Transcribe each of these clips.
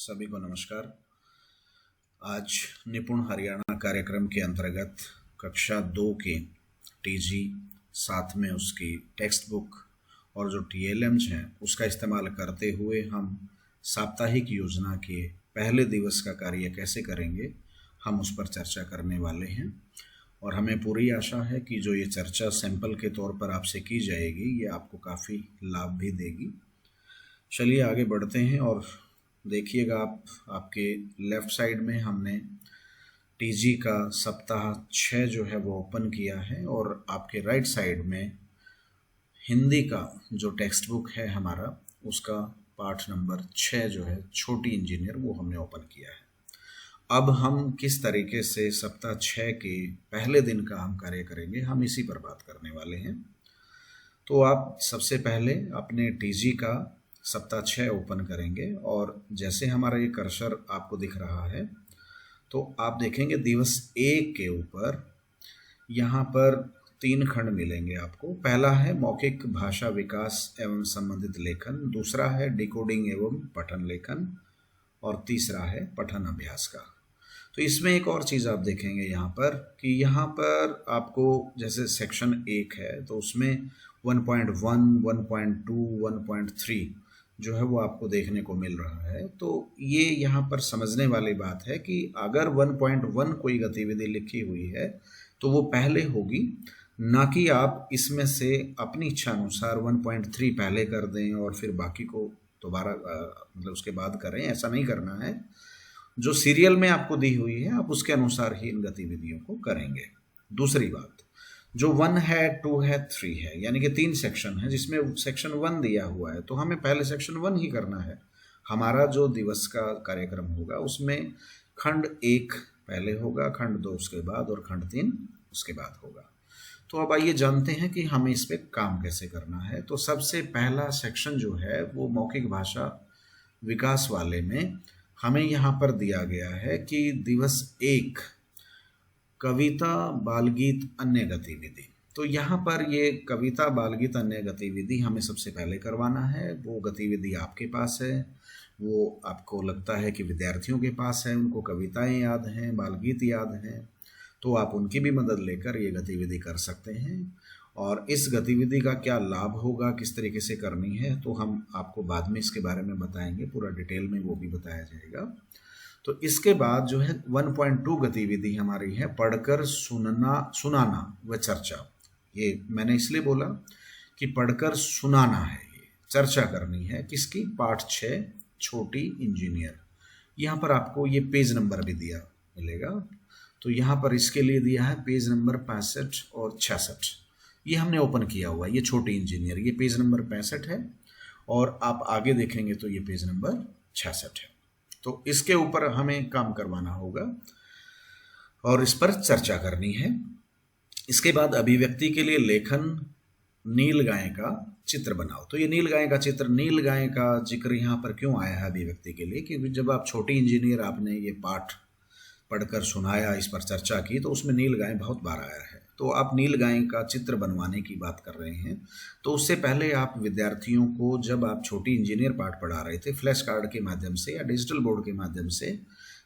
सभी को नमस्कार। आज निपुण हरियाणा कार्यक्रम के अंतर्गत कक्षा 2 के टीजी, साथ में उसकी टेक्स्ट बुक और जो टीएलएम्स हैं उसका इस्तेमाल करते हुए हम साप्ताहिक योजना के पहले दिवस का कार्य कैसे करेंगे, हम उस पर चर्चा करने वाले हैं। और हमें पूरी आशा है कि जो ये चर्चा सैंपल के तौर पर आपसे की जाएगी ये आपको काफ़ी लाभ भी देगी। चलिए आगे बढ़ते हैं और देखिएगा आप आपके लेफ़्ट साइड में हमने टीजी का सप्ताह 6 जो है वो ओपन किया है और आपके राइट साइड में हिंदी का जो टेक्स्ट बुक है हमारा उसका पाठ नंबर 6 जो है छोटी इंजीनियर वो हमने ओपन किया है। अब हम किस तरीके से सप्ताह 6 के पहले दिन का हम कार्य करेंगे, हम इसी पर बात करने वाले हैं। तो आप सबसे पहले अपने टीजी का सप्ताह 6 ओपन करेंगे और जैसे हमारा ये कर्सर आपको दिख रहा है तो आप देखेंगे दिवस 1 के ऊपर यहाँ पर 3 खंड मिलेंगे आपको। पहला है मौखिक भाषा विकास एवं संबंधित लेखन, दूसरा है डिकोडिंग एवं पठन लेखन और तीसरा है पठन अभ्यास का। तो इसमें एक और चीज़ आप देखेंगे यहाँ पर कि यहाँ पर आपको जैसे सेक्शन 1 है तो उसमें 1.1, 1.2, 1.3 जो है वो आपको देखने को मिल रहा है। तो ये यहाँ पर समझने वाली बात है कि अगर 1.1 कोई गतिविधि लिखी हुई है तो वो पहले होगी, ना कि आप इसमें से अपनी इच्छा अनुसार 1.3 पहले कर दें और फिर बाकी को दोबारा मतलब उसके बाद करें। ऐसा नहीं करना है। जो सीरियल में आपको दी हुई है आप उसके अनुसार ही इन गतिविधियों को करेंगे। दूसरी बात, जो 1 है, 2 है, 3 है, यानी कि 3 सेक्शन है जिसमें सेक्शन 1 दिया हुआ है तो हमें पहले सेक्शन 1 ही करना है। हमारा जो दिवस का कार्यक्रम होगा उसमें खंड 1 पहले होगा, खंड 2 उसके बाद और खंड 3 उसके बाद होगा। तो अब आइए जानते हैं कि हमें इस पे काम कैसे करना है। तो सबसे पहला सेक्शन जो है वो मौखिक भाषा विकास वाले में हमें यहाँ पर दिया गया है कि दिवस 1 कविता, बालगीत, अन्य गतिविधि। तो यहाँ पर ये कविता, बालगीत, अन्य गतिविधि हमें सबसे पहले करवाना है। वो गतिविधि आपके पास है, वो आपको लगता है कि विद्यार्थियों के पास है, उनको कविताएं याद हैं, बालगीत याद हैं, तो आप उनकी भी मदद लेकर ये गतिविधि कर सकते हैं। और इस गतिविधि का क्या लाभ होगा, किस तरीके से करनी है, तो हम आपको बाद में इसके बारे में बताएंगे, पूरा डिटेल में वो भी बताया जाएगा। तो इसके बाद जो है 1.2 गतिविधि हमारी है पढ़कर सुनाना व चर्चा। ये मैंने इसलिए बोला कि पढ़कर सुनाना है, ये चर्चा करनी है किसकी, पाठ 6 छोटी इंजीनियर। यहाँ पर आपको ये पेज नंबर भी दिया मिलेगा। तो यहाँ पर इसके लिए दिया है पेज नंबर 65 और 66। ये हमने ओपन किया हुआ है, ये छोटी इंजीनियर, ये पेज नंबर 65 है और आप आगे देखेंगे तो ये पेज नंबर 66 है। तो इसके ऊपर हमें काम करवाना होगा और इस पर चर्चा करनी है। इसके बाद अभिव्यक्ति के लिए लेखन, नील गाय का चित्र बनाओ। तो ये नील गाय का चित्र, नील गाय का जिक्र यहाँ पर क्यों आया है अभिव्यक्ति के लिए, क्योंकि जब आप छोटी इंजीनियर आपने ये पाठ पढ़कर सुनाया, इस पर चर्चा की, तो उसमें नील गाय बहुत बार आया है। तो आप नील गाय का चित्र बनवाने की बात कर रहे हैं। तो उससे पहले आप विद्यार्थियों को जब आप छोटी इंजीनियर पाठ पढ़ा रहे थे, फ्लैश कार्ड के माध्यम से या डिजिटल बोर्ड के माध्यम से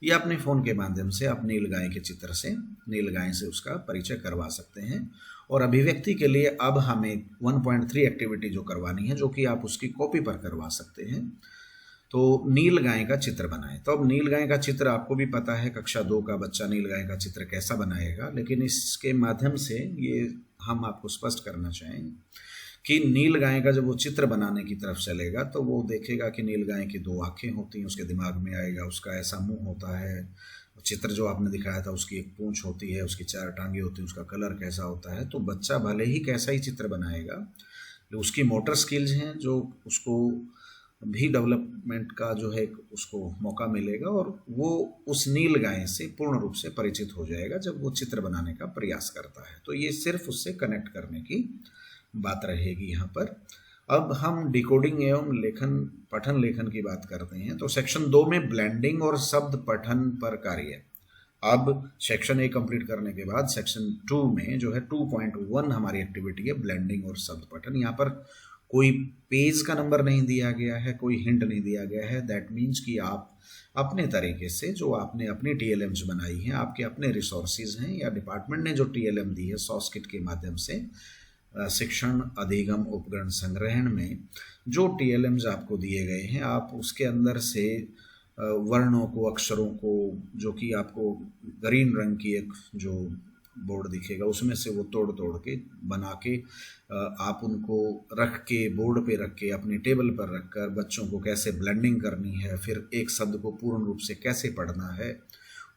या अपने फ़ोन के माध्यम से आप नील गाय के चित्र से, नील गाय से उसका परिचय करवा सकते हैं। और अभिव्यक्ति के लिए अब हमें 1.3 एक्टिविटी जो करवानी है, जो कि आप उसकी कॉपी पर करवा सकते हैं। तो नील गाय का चित्र बनाएं। तो अब नील गाय का चित्र आपको भी पता है, कक्षा 2 का बच्चा नील गाय का चित्र कैसा बनाएगा, लेकिन इसके माध्यम से ये हम आपको स्पष्ट करना चाहेंगे कि नील गाय का जब वो चित्र बनाने की तरफ चलेगा तो वो देखेगा कि नील गाय की 2 आँखें होती हैं, उसके दिमाग में आएगा, उसका ऐसा मुंह होता है, चित्र जो आपने दिखाया था उसकी एक पूंछ होती है, उसकी 4 टांगे होती हैं, उसका कलर कैसा होता है। तो बच्चा भले ही कैसा ही चित्र बनाएगा, उसकी मोटर स्किल्स हैं जो उसको भी डेवलपमेंट का जो है उसको मौका मिलेगा और वो उस नील गाय से पूर्ण रूप से परिचित हो जाएगा जब वो चित्र बनाने का प्रयास करता है। तो ये सिर्फ उससे कनेक्ट करने की बात रहेगी यहाँ पर। अब हम डिकोडिंग एवं लेखन, पठन लेखन की बात करते हैं। तो सेक्शन 2 में ब्लेंडिंग और शब्द पठन पर कार्य। अब सेक्शन 1 कंप्लीट करने के बाद सेक्शन 2 में जो है 2.1 हमारी एक्टिविटी है ब्लेंडिंग और शब्द पठन। यहाँ पर कोई पेज का नंबर नहीं दिया गया है, कोई हिंट नहीं दिया गया है। दैट मीन्स कि आप अपने तरीके से जो आपने अपनी TLMs बनाई हैं, आपके अपने रिसोर्सेज हैं या डिपार्टमेंट ने जो TLM दी है सॉस्किट के माध्यम से, शिक्षण अधिगम उपकरण संग्रहण में जो TLMs आपको दिए गए हैं, आप उसके अंदर से वर्णों को, अक्षरों को, जो कि आपको ग्रीन रंग की एक जो बोर्ड दिखेगा उसमें से वो तोड़ तोड़ के बना के आप उनको रख के, बोर्ड पे रख के, अपने टेबल पर रख कर बच्चों को कैसे ब्लेंडिंग करनी है, फिर एक शब्द को पूर्ण रूप से कैसे पढ़ना है,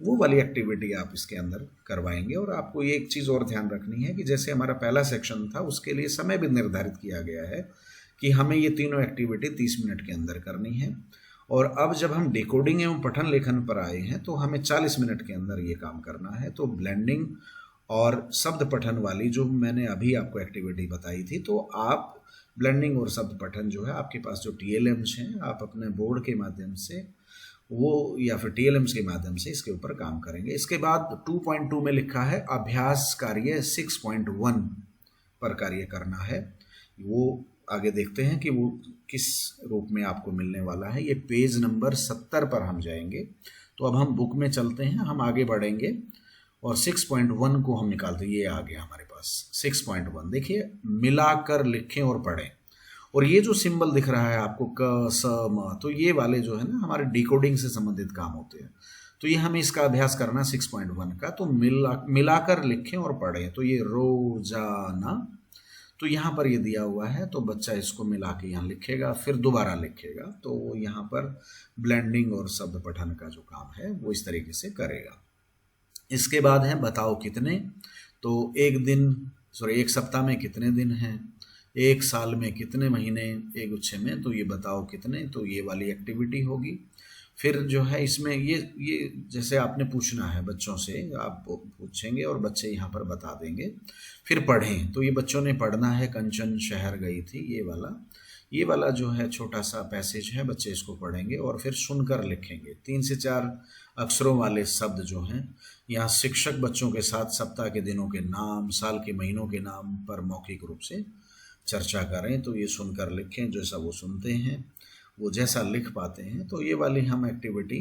वो वाली एक्टिविटी आप इसके अंदर करवाएंगे। और आपको ये एक चीज़ और ध्यान रखनी है कि जैसे हमारा पहला सेक्शन था उसके लिए समय भी निर्धारित किया गया है कि हमें ये तीनों एक्टिविटी 30 मिनट के अंदर करनी है। और अब जब हम डिकोडिंग एवं पठन लेखन पर आए हैं तो हमें 40 मिनट के अंदर ये काम करना है। तो ब्लेंडिंग और शब्द पठन वाली जो मैंने अभी आपको एक्टिविटी बताई थी, तो आप ब्लेंडिंग और शब्द पठन जो है आपके पास जो TLMs हैं, आप अपने बोर्ड के माध्यम से वो या फिर TLMs के माध्यम से इसके ऊपर काम करेंगे। इसके बाद 2.2 में लिखा है अभ्यास कार्य 6.1 पर कार्य करना है। वो आगे देखते हैं कि वो किस रूप में आपको मिलने वाला है। ये पेज नंबर 70 पर हम जाएंगे। तो अब हम बुक में चलते हैं, हम आगे बढ़ेंगे और 6.1 को हम निकालते हैं। ये आ गया हमारे पास 6.1। देखिए, मिलाकर लिखें और पढ़ें। और ये जो सिंबल दिख रहा है आपको क स म, तो ये वाले जो है ना हमारे डिकोडिंग से संबंधित काम होते हैं। तो ये हमें इसका अभ्यास करना 6.1 का। तो मिलाकर लिखें और पढ़ें। तो ये रोजाना, तो यहाँ पर ये दिया हुआ है, तो बच्चा इसको मिला के यहाँ लिखेगा, फिर दोबारा लिखेगा। तो यहाँ पर ब्लेंडिंग और शब्द पठन का जो काम है वो इस तरीके से करेगा। इसके बाद है बताओ कितने। तो एक सप्ताह में कितने दिन हैं, एक साल में कितने महीने, एक गुच्छे में, तो ये बताओ कितने, तो ये वाली एक्टिविटी होगी। फिर जो है इसमें ये जैसे आपने पूछना है बच्चों से, आप पूछेंगे और बच्चे यहाँ पर बता देंगे। फिर पढ़ें, तो ये बच्चों ने पढ़ना है कंचन शहर गई थी, ये वाला जो है छोटा सा पैसेज है, बच्चे इसको पढ़ेंगे और फिर सुनकर लिखेंगे। 3 से 4 अक्षरों वाले शब्द जो हैं, यहाँ शिक्षक बच्चों के साथ सप्ताह के दिनों के नाम, साल के महीनों के नाम पर मौखिक रूप से चर्चा करें। तो ये सुनकर लिखें, जैसा वो सुनते हैं वो जैसा लिख पाते हैं। तो ये वाली हम एक्टिविटी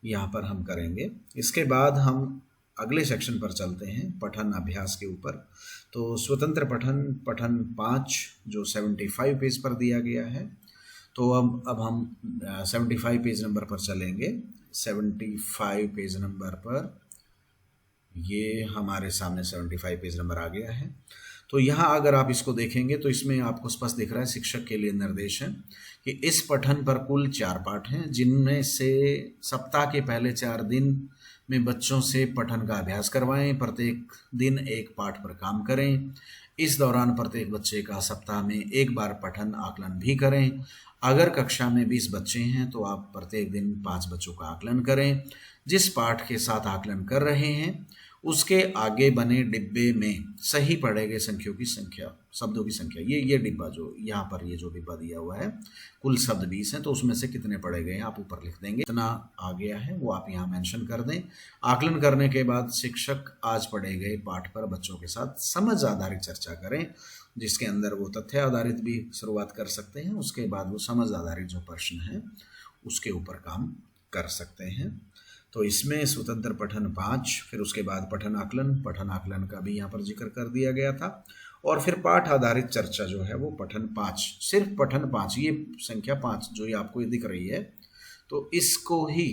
यहाँ पर हम करेंगे। इसके बाद हम अगले सेक्शन पर चलते हैं, पठन अभ्यास के ऊपर। तो स्वतंत्र पठन 5 जो 75 पेज पर दिया गया है। तो अब हम 75 पेज नंबर पर चलेंगे। 75 पेज नंबर पर ये हमारे सामने 75 पेज नंबर आ गया है। तो यहाँ अगर आप इसको देखेंगे तो इसमें आपको स्पष्ट दिख रहा है शिक्षक के लिए निर्देश है कि इस पठन पर कुल 4 पाठ हैं, जिनमें से सप्ताह के पहले 4 दिन में बच्चों से पठन का अभ्यास करवाएं। प्रत्येक दिन एक पाठ पर काम करें। इस दौरान प्रत्येक बच्चे का सप्ताह में एक बार पठन आकलन भी करें। अगर कक्षा में 20 बच्चे हैं तो आप प्रत्येक दिन 5 बच्चों का आकलन करें। जिस पाठ के साथ आकलन कर रहे हैं उसके आगे बने डिब्बे में सही पढ़े गए शब्दों की संख्या, ये डिब्बा जो यहाँ पर ये जो डिब्बा दिया हुआ है, कुल शब्द 20 हैं, तो उसमें से कितने पढ़े गए आप ऊपर लिख देंगे। इतना आ गया है वो आप यहाँ मेंशन कर दें। आकलन करने के बाद शिक्षक आज पढ़े गए पाठ पर बच्चों के साथ समझ आधारित चर्चा करें, जिसके अंदर वो तथ्य आधारित भी शुरुआत कर सकते हैं। उसके बाद वो समझ आधारित जो प्रश्न है उसके ऊपर काम कर सकते हैं। तो इसमें स्वतंत्र पठन 5, फिर उसके बाद पठन आकलन का भी यहाँ पर जिक्र कर दिया गया था। और फिर पाठ आधारित चर्चा जो है वो पठन 5, सिर्फ पठन 5, ये संख्या 5 जो ये आपको ये दिख रही है, तो इसको ही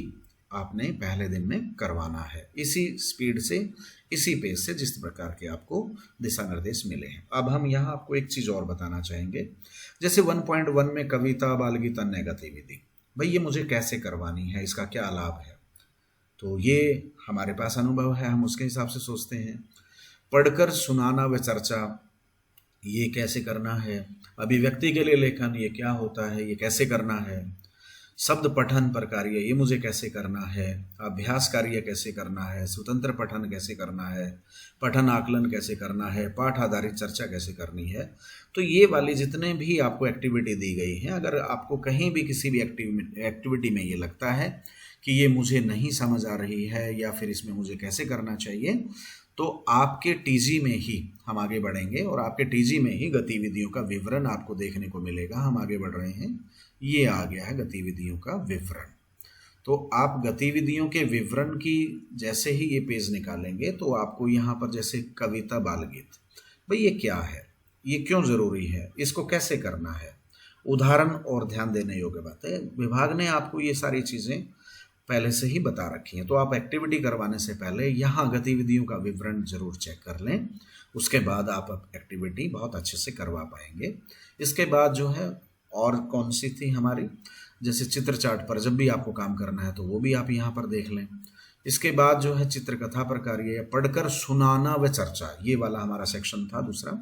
आपने पहले दिन में करवाना है, इसी स्पीड से, इसी पेज से, जिस प्रकार के आपको दिशा निर्देश मिले हैं। अब हम यहाँ आपको एक चीज़ और बताना चाहेंगे। जैसे 1.1 में कविता, बाल गीत, अन्य गतिविधि, भाई ये मुझे कैसे करवानी है, इसका क्या लाभ है। तो ये हमारे पास अनुभव है, हम उसके हिसाब से सोचते हैं। पढ़कर सुनाना व चर्चा, ये कैसे करना है। अभिव्यक्ति के लिए लेखन, ये क्या होता है, ये कैसे करना है। शब्द पठन पर कार्य, ये मुझे कैसे करना है। अभ्यास कार्य कैसे करना है। स्वतंत्र पठन कैसे करना है। पठन आकलन कैसे करना है। पाठ आधारित चर्चा कैसे करनी है। तो ये वाली जितने भी आपको एक्टिविटी दी गई हैं, अगर आपको कहीं भी किसी भी एक्टिविटी में ये लगता है कि ये मुझे नहीं समझ आ रही है या फिर इसमें मुझे कैसे करना चाहिए, तो आपके टीजी में ही हम आगे बढ़ेंगे और आपके टीजी में ही गतिविधियों का विवरण आपको देखने को मिलेगा। हम आगे बढ़ रहे हैं, ये आ गया है गतिविधियों का विवरण। तो आप गतिविधियों के विवरण की जैसे ही ये पेज निकालेंगे तो आपको यहाँ पर जैसे कविता बाल गीत, भाई ये क्या है, ये क्यों जरूरी है, इसको कैसे करना है, उदाहरण और ध्यान देने योग्य बात है। विभाग ने आपको ये सारी चीजें पहले से ही बता रखी हैं। तो आप एक्टिविटी करवाने से पहले यहाँ गतिविधियों का विवरण जरूर चेक कर लें, उसके बाद आप एक्टिविटी बहुत अच्छे से करवा पाएंगे। इसके बाद जो है और कौन सी थी हमारी, जैसे चित्र चार्ट पर जब भी आपको काम करना है तो वो भी आप यहाँ पर देख लें। इसके बाद जो है चित्रकथा पर कार्य, पढ़कर सुनाना व चर्चा, ये वाला हमारा सेक्शन था दूसरा।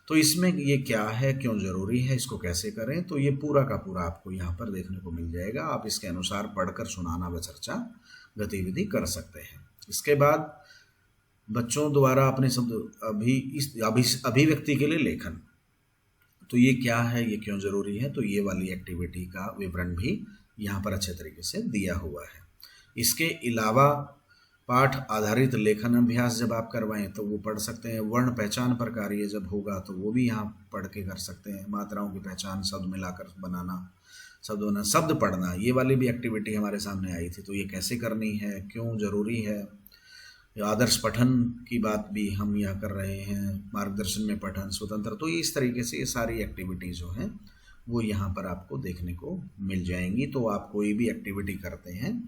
तो इसमें ये क्या है, क्यों जरूरी है, इसको कैसे करें, तो ये पूरा का पूरा आपको यहाँ पर देखने को मिल जाएगा। आप इसके अनुसार पढ़कर सुनाना व चर्चा गतिविधि कर सकते हैं। इसके बाद बच्चों द्वारा अपने शब्द अभिव्यक्ति के लिए लेखन, तो ये क्या है, ये क्यों जरूरी है, तो ये वाली एक्टिविटी का विवरण भी यहाँ पर अच्छे तरीके से दिया हुआ है। इसके अलावा पाठ आधारित लेखन अभ्यास जब आप करवाएं तो वो पढ़ सकते हैं। वर्ण पहचान पर कार्य जब होगा तो वो भी यहाँ पढ़ के कर सकते हैं। मात्राओं की पहचान, शब्द मिलाकर बनाना, शब्द पढ़ना, ये वाली भी एक्टिविटी हमारे सामने आई थी। तो ये कैसे करनी है, क्यों जरूरी है। आदर्श पठन की बात भी हम यहाँ कर रहे हैं, मार्गदर्शन में पठन, स्वतंत्र, तो इस तरीके से ये सारी एक्टिविटी जो है वो यहाँ पर आपको देखने को मिल जाएंगी। तो आप कोई भी एक्टिविटी करते हैं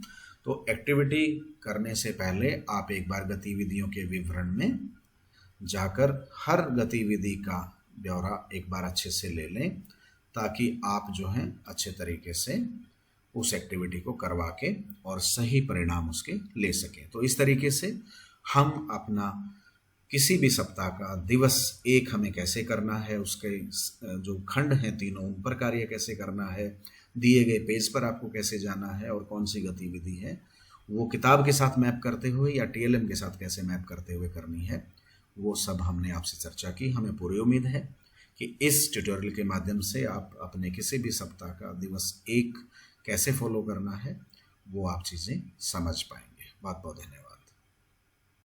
तो एक्टिविटी करने से पहले आप एक बार गतिविधियों के विवरण में जाकर हर गतिविधि का ब्यौरा एक बार अच्छे से ले लें, ताकि आप जो है अच्छे तरीके से उस एक्टिविटी को करवा के और सही परिणाम उसके ले सकें। तो इस तरीके से हम अपना किसी भी सप्ताह का दिवस 1 हमें कैसे करना है, उसके जो खंड हैं तीनों, उन पर कार्य कैसे करना है, दिए गए पेज पर आपको कैसे जाना है और कौन सी गतिविधि है वो किताब के साथ मैप करते हुए या टीएलएम के साथ कैसे मैप करते हुए करनी है, वो सब हमने आपसे चर्चा की। हमें पूरी उम्मीद है कि इस ट्यूटोरियल के माध्यम से आप अपने किसी भी सप्ताह का दिवस 1 कैसे फॉलो करना है वो आप चीज़ें समझ पाएंगे। बहुत बहुत धन्यवाद।